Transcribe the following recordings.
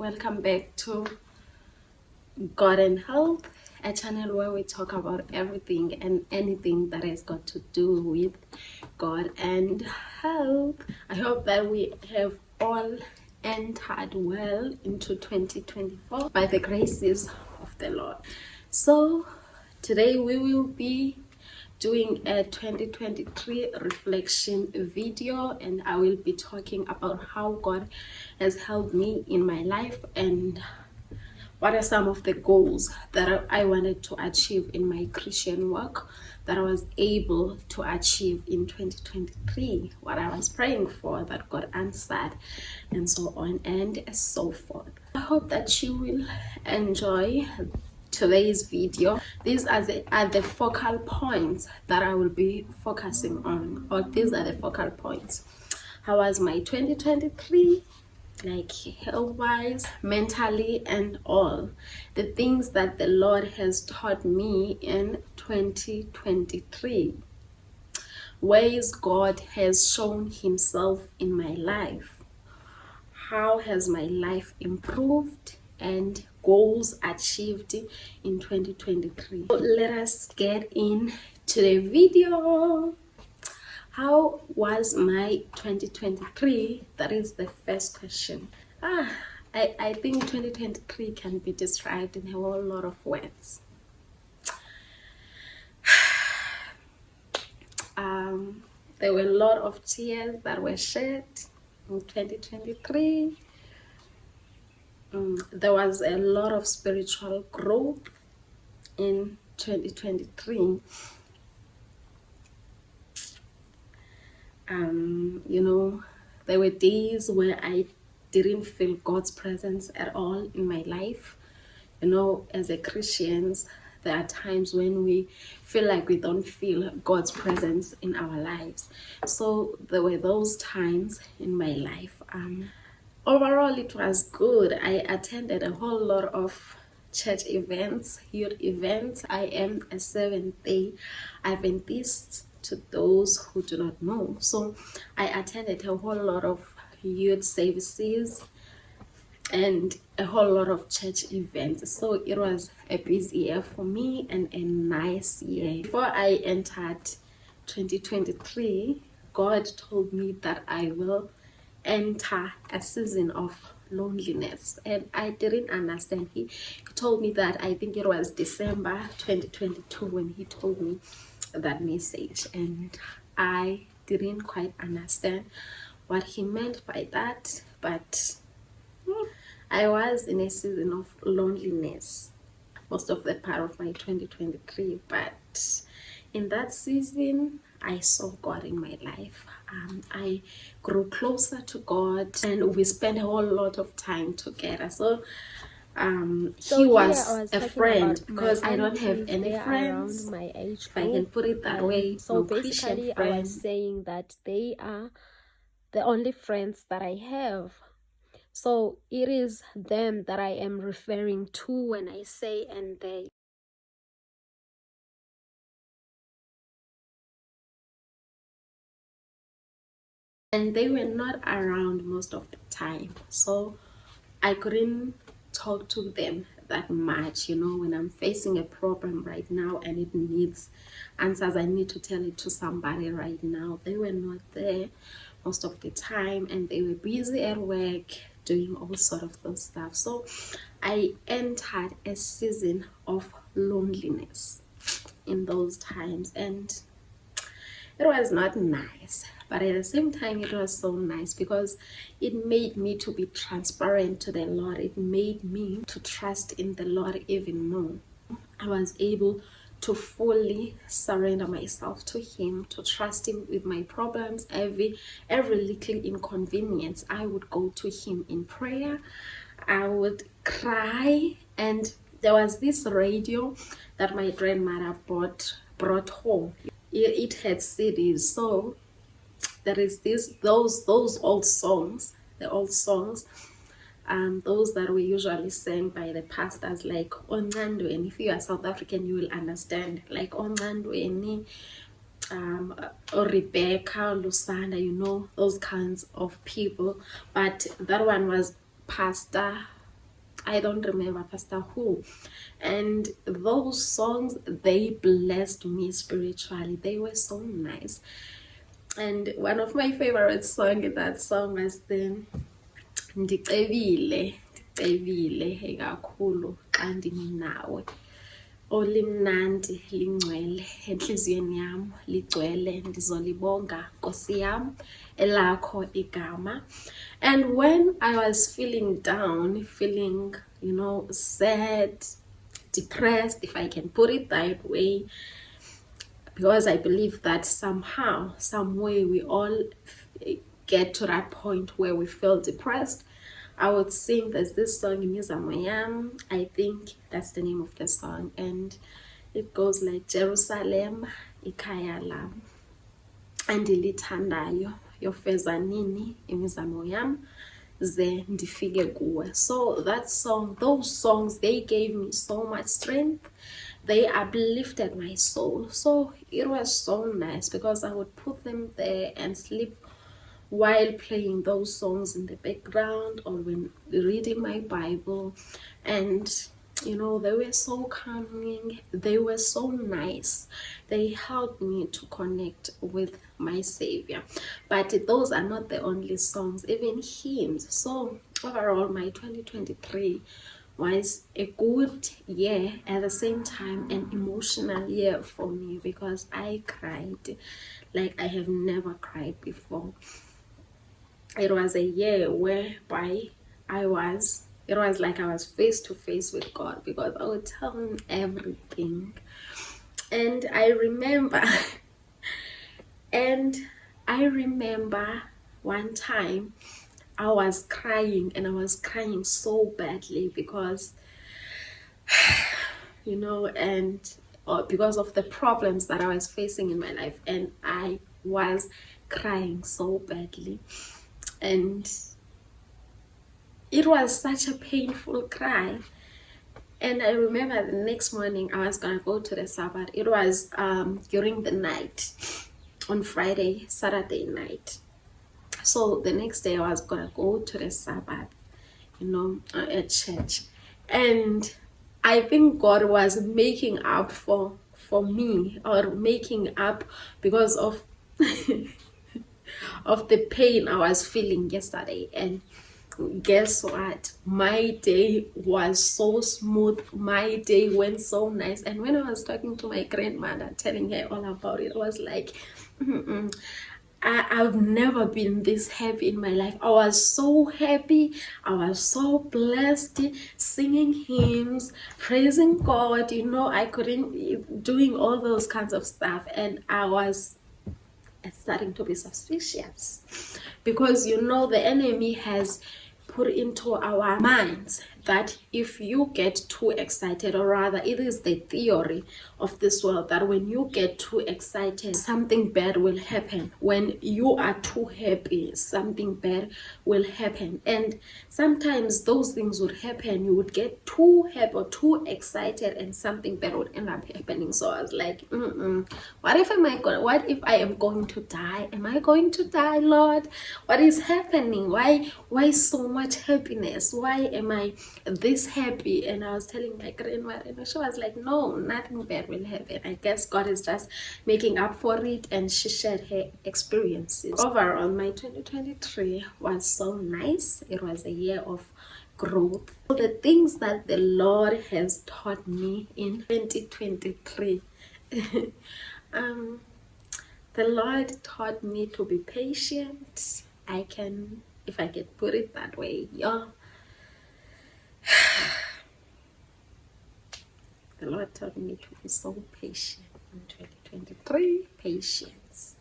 welcome back to God and Health, a channel where we talk about everything and anything that has got to do with God and health. I hope that we have all entered well into 2024 by the graces of the Lord. So today we will be doing a 2023 reflection video, and I will be talking about how God has helped me in my life and what are some of the goals that I wanted to achieve in my Christian work that I was able to achieve in 2023, what I was praying for that God answered, and so on and so forth. I hope that you will enjoy today's video. These are the focal points that I will be focusing on, or these are the focal points. How was my 2023? Like health-wise, mentally, and all the things that the Lord has taught me in 2023, ways God has shown himself in my life, how has my life improved, and goals achieved in 2023. So let us get into the video. How was my 2023? That is the first question. I think 2023 can be described in a whole lot of words. There were a lot of tears that were shed in 2023. There was a lot of spiritual growth in 2023. There were days where I didn't feel God's presence at all in my life. As a Christians, there are times when we feel like we don't feel God's presence in our lives. So there were those times in my life. Overall, it was good. I attended a whole lot of church events, youth events. I am a Seventh-day Adventist, to those who do not know. So I attended a whole lot of youth services and a whole lot of church events. So it was a busy year for me and a nice year. Before I entered 2023, God told me that I will enter a season of loneliness, and I didn't understand. He told me that, I think it was December 2022 when he told me that message, and I didn't quite understand what he meant by that, but I was in a season of loneliness most of the part of my 2023. But in that season, I saw God in my life. I grew closer to God, and we spent a whole lot of time together. So he was a friend, because I don't have any friends, my age if I can put it that way. So no basically, Christian I was saying that they are the only friends that I have. So it is them that I am referring to when I say and they. And they were not around most of the time, so I couldn't talk to them that much. When I'm facing a problem right now and it needs answers, I need to tell it to somebody right now. They were not there most of the time, and they were busy at work doing all sort of those stuff. So I entered a season of loneliness in those times, and it was not nice, but at the same time it was so nice, because it made me to be transparent to the Lord. It made me to trust in the Lord even more. I was able to fully surrender myself to him, to trust him with my problems. Every little inconvenience, I would go to him in prayer. I would cry. And there was this radio that my grandmother brought home. It had CDs, so there is those old songs, the old songs, those that we usually sang by the pastors, like Ongcandweni. If you are South African, you will understand, like Ongcandweni, or Rebecca, Lusanda, those kinds of people. But that one was Pastor I don't remember pastor who. And those songs, they blessed me spiritually. They were so nice. And one of my favorite songs in that song was the Ndicebile kakhulu xa ndinawe. Olimnandi lingcwele enhliziyweni yam ligcwele ndizolibonga Nkosi yam elakho igama. And when I was feeling down, feeling, sad, depressed, if I can put it that way, because I believe that somehow, some way, we all get to that point where we feel depressed, I would sing, there's this song in Imizamo Yam, I think that's the name of the song, and it goes like, Jerusalem ikhaya lam andilithandayo yofeza nini imizamo yam ze ndifike kuwe. So that song, those songs, they gave me so much strength. They uplifted my soul. So it was so nice because I would put them there and sleep while playing those songs in the background or when reading my Bible. And they were so calming, they were so nice, they helped me to connect with my Savior. But those are not the only songs, even hymns. So overall, my 2023 was a good year, at the same time an emotional year for me, because I cried like I have never cried before. It was a year whereby it was like I was face to face with God, because I would tell him everything. And I remember one time I was crying, and I was crying so badly because because of the problems that I was facing in my life, and I was crying so badly. And it was such a painful cry. And I remember the next morning I was gonna go to the Sabbath. It was during the night, on Saturday night. So the next day I was gonna go to the Sabbath, at church. And I think God was making up for me, or making up because of of the pain I was feeling yesterday. And guess what? My day was so smooth. My day went so nice. And when I was talking to my grandmother, telling her all about it, I was like, I've never been this happy in my life. I was so happy. I was so blessed, singing hymns, praising God. I couldn't doing all those kinds of stuff. And I was starting to be suspicious, because the enemy has put into our minds that if you get too excited, or rather it is the theory of this world that when you get too excited, something bad will happen. When you are too happy, something bad will happen. And sometimes those things would happen. You would get too happy or too excited, and something bad would end up happening. So I was like, what if I am going to die? Am I going to die, Lord? What is happening? Why so much happiness? Why am I this happy? And I was telling my grandmother, and she was like, no, nothing bad will happen. I guess God is just making up for it. And she shared her experiences. Overall, my 2023 was so nice. It was a year of growth. The things that the Lord has taught me in 2023 the Lord taught me to be patient. If I can put it that way, the Lord taught me to be so patient in 2023. Patience.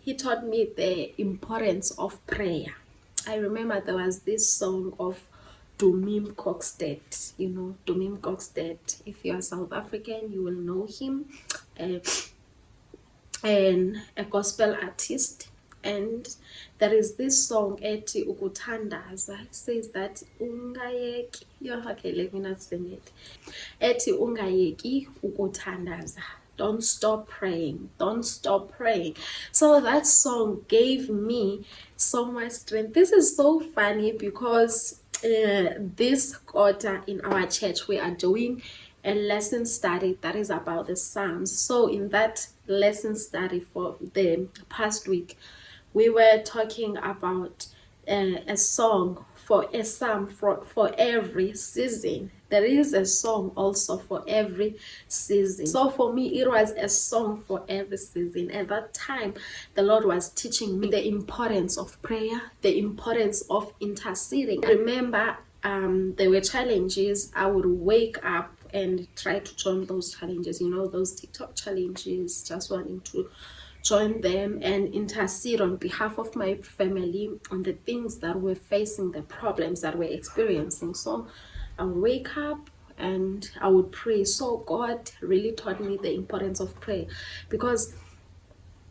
He taught me the importance of prayer. I remember there was this song of Dumim Kokstedt. Dumim Kokstedt. If you are South African, you will know him. And a gospel artist. And there is this song, Eti Ukuthandaza. It says that ungayeki. Okay, let me not sing it. Eti ungayeki ukuthandaza. Don't stop praying. Don't stop praying. So that song gave me so much strength. This is so funny because this quarter in our church we are doing a lesson study that is about the Psalms. So in that lesson study for the past week, we were talking about a song for a psalm for every season. There is a song also for every season. So for me, it was a song for every season. At that time, the Lord was teaching me the importance of prayer, the importance of interceding. Remember, there were challenges. I would wake up and try to join those challenges, those TikTok challenges, just wanting to join them and intercede on behalf of my family on the things that we're facing, the problems that we're experiencing. So I would wake up and I would pray. So God really taught me the importance of prayer, because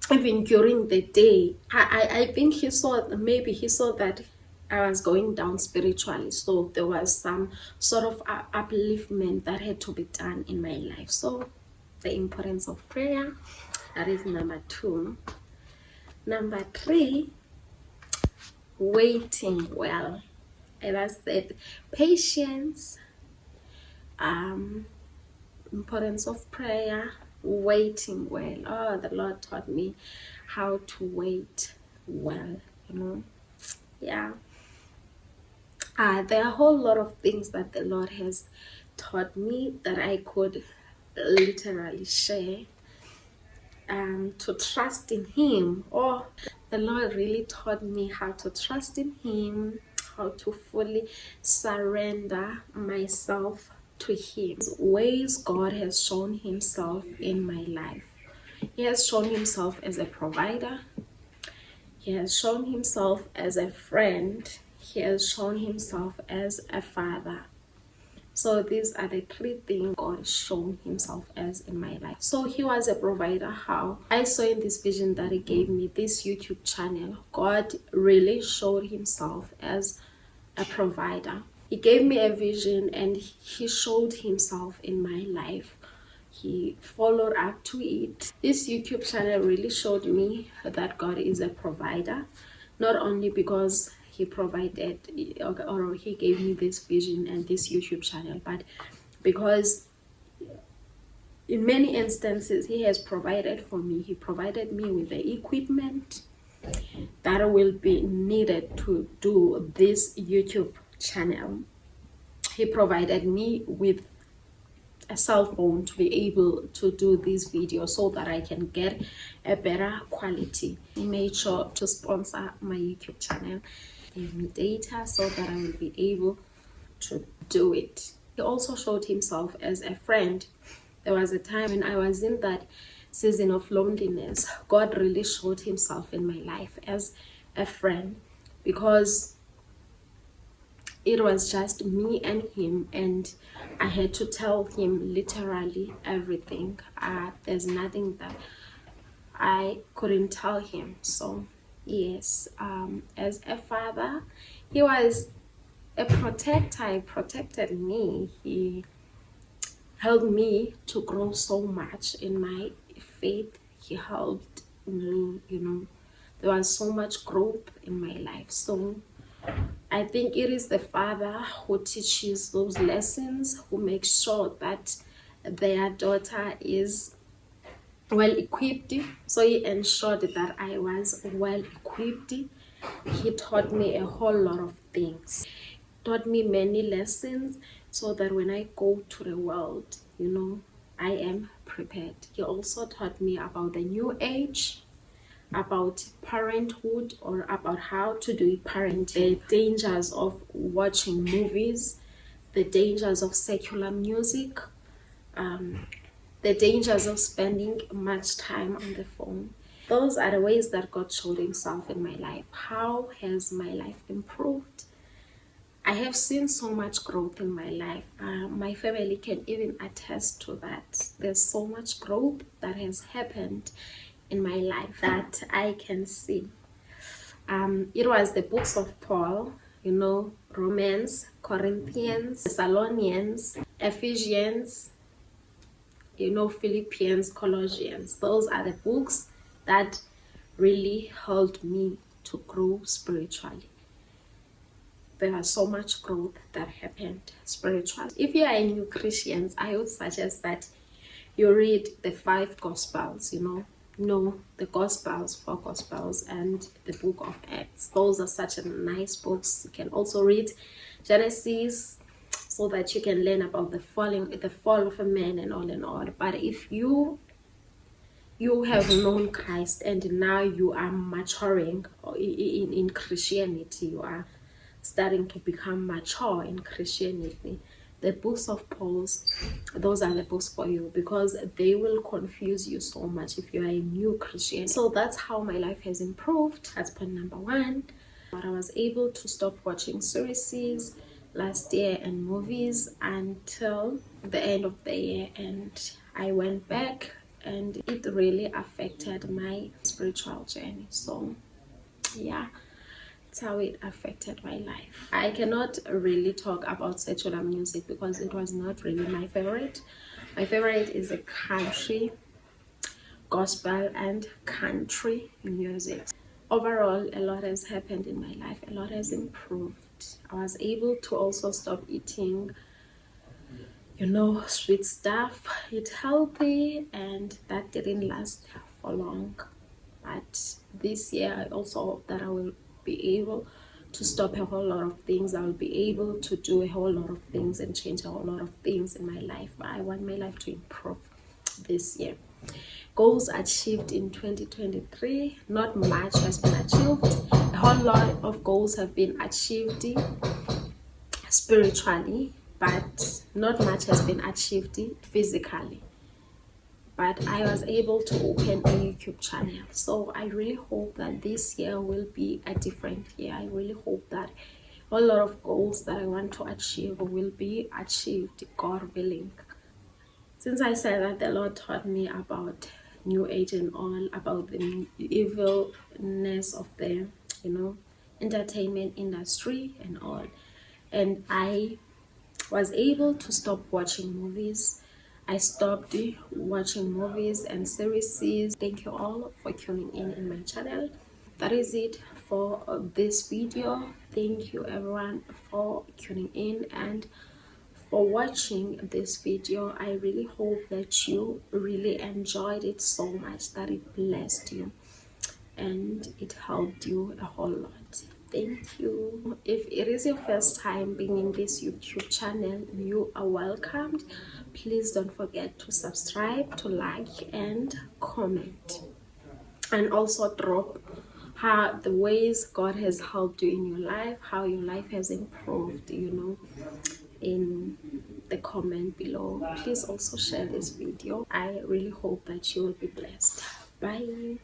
even during the day, I think he saw that I was going down spiritually, so there was some sort of upliftment that had to be done in my life. So the importance of prayer, that is number 2. Number 3, waiting well. As I said, patience, importance of prayer, waiting well. Oh, the Lord taught me how to wait well, yeah. There are a whole lot of things that the Lord has taught me that I could literally share. To trust in him. The Lord really taught me how to trust in him, how to fully surrender myself to him. Ways God has shown himself in my life. He has shown himself as a provider. He has shown himself as a friend. He has shown himself as a father. So these are the 3 things God has shown himself as in my life. So he was a provider. How? I saw in this vision that he gave me, this YouTube channel, God really showed himself as a provider. He gave me a vision and he showed himself in my life. He followed up to it. This YouTube channel really showed me that God is a provider, not only because he provided or he gave me this vision and this YouTube channel, but because in many instances he has provided for me. He provided me with the equipment that will be needed to do this YouTube channel. He provided me with a cell phone to be able to do these videos so that I can get a better quality. He made sure to sponsor my YouTube channel, gave me data so that I will be able to do it. He also showed himself as a friend. There was a time when I was in that season of loneliness. God really showed himself in my life as a friend, because it was just me and him, and I had to tell him literally everything. There's nothing that I couldn't tell him. So yes, as a father, he was a protector. He protected me. He helped me to grow so much in my faith. He helped me, there was so much growth in my life. So I think it is the father who teaches those lessons, who makes sure that their daughter is well equipped. So he ensured that I was well equipped. He taught me a whole lot of things, taught me many lessons, so that when I go to the world, I am prepared. He also taught me about the new age, about parenthood, or about how to do parenting, the dangers of watching movies, the dangers of secular music, the dangers of spending much time on the phone. Those are the ways that God showed himself in my life. How has my life improved? I have seen so much growth in my life. My family can even attest to that. There's so much growth that has happened in my life that I can see. It was the books of Paul, Romans, Corinthians, Thessalonians, Ephesians, Philippians, Colossians. Those are the books that really helped me to grow spiritually. there was so much growth that happened spiritually. If you are new Christians, I would suggest that you read the 5 Gospels, the Gospels, 4 Gospels, and the book of Acts. Those are such a nice books. You can also read Genesis so that you can learn about the fall of a man and all. But if you have known Christ and now you are maturing in Christianity, you are starting to become mature in Christianity, the books of Paul's, those are the books for you, because they will confuse you so much if you are a new Christian. So that's how my life has improved. That's point number 1. But I was able to stop watching series last year and movies until the end of the year, and I went back, and it really affected my spiritual journey. So yeah, that's how it affected my life. I cannot really talk about secular music because it was not really my favorite. My favorite is the country, gospel, and country music. Overall, a lot has happened in my life. A lot has improved. I was able to also stop eating sweet stuff, eat healthy, and that didn't last for long. But this year I also hope that I will be able to stop a whole lot of things. I will be able to do a whole lot of things and change a whole lot of things in my life. I want my life to improve this year. Goals achieved in 2023, not much has been achieved. A whole lot of goals have been achieved spiritually, but not much has been achieved physically. But I was able to open a YouTube channel. So I really hope that this year will be a different year. I really hope that a lot of goals that I want to achieve will be achieved, God willing. Since I said that, the Lord taught me about New Age and all, about the evilness of the entertainment industry and all. And I was able to stop watching movies. I stopped watching movies and series. Thank you all for tuning in my channel. That is it for this video. Thank you everyone for tuning in and for watching this video. I really hope that you really enjoyed it so much, that it blessed you and it helped you a whole lot. Thank you. If it is your first time being in this YouTube channel, you are welcomed. Please don't forget to subscribe, to like, and comment, and also drop the ways God has helped you in your life, how your life has improved, in the comment below. Please also share this video. I really hope that you will be blessed. Bye.